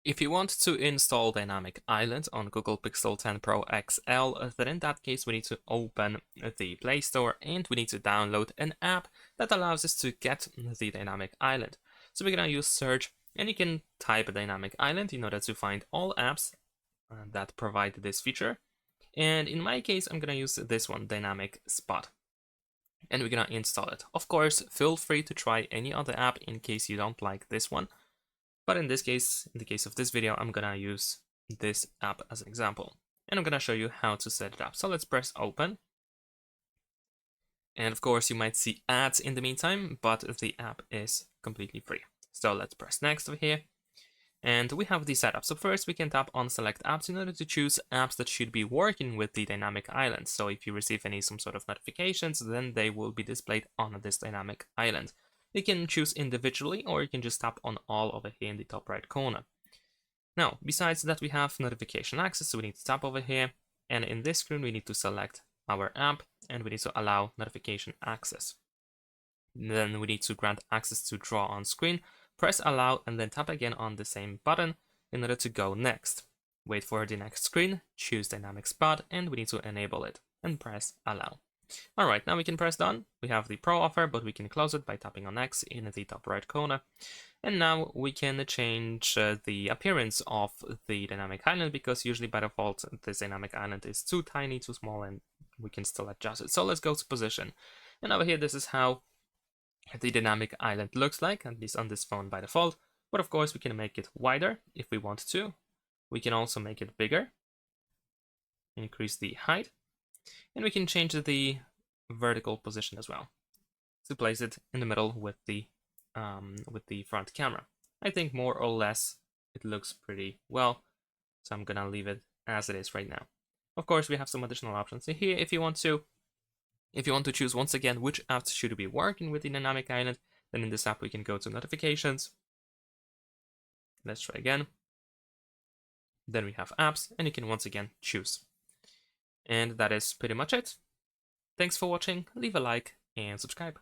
If you want to install Dynamic Island on Google Pixel 10 Pro XL, then in that case we need to open the Play Store and we need to download an app that allows us to get the Dynamic Island. So we're gonna use search and you can type Dynamic Island in order to find all apps that provide this feature. And in my case, I'm gonna use this one, Dynamic Spot. And we're gonna install it. Of course, feel free to try any other app in case you don't like this one. But in this case, in the case of this video, I'm gonna use this app as an example. And I'm gonna show you how to set it up. So let's press open. And of course, you might see ads in the meantime, but the app is completely free. So let's press next over here. And we have the setup. So first we can tap on select apps in order to choose apps that should be working with the dynamic island. So if you receive some sort of notifications, then they will be displayed on this dynamic island. You can choose individually, or you can just tap on all over here in the top right corner. Now, besides that, we have notification access, so we need to tap over here, and in this screen we need to select our app, and we need to allow notification access. Then we need to grant access to draw on screen, press allow, and then tap again on the same button in order to go next. Wait for the next screen, choose dynamic spot, and we need to enable it, and press allow. Alright, now we can press done. We have the Pro offer, but we can close it by tapping on X in the top right corner. And now we can change the appearance of the dynamic island, because usually by default this dynamic island is too tiny, too small, and we can still adjust it. So let's go to position. And over here, this is how the dynamic island looks like, at least on this phone by default. But of course, we can make it wider if we want to. We can also make it bigger, increase the height. And we can change the vertical position as well to place it in the middle with the front camera. I think more or less it looks pretty well, so I'm gonna leave it as it is right now. Of course, we have some additional options here if you want to. If you want to choose once again which apps should be working with the dynamic island, then in this app we can go to notifications. Let's try again. Then we have apps, and you can once again choose. And that is pretty much it. Thanks for watching, leave a like and subscribe.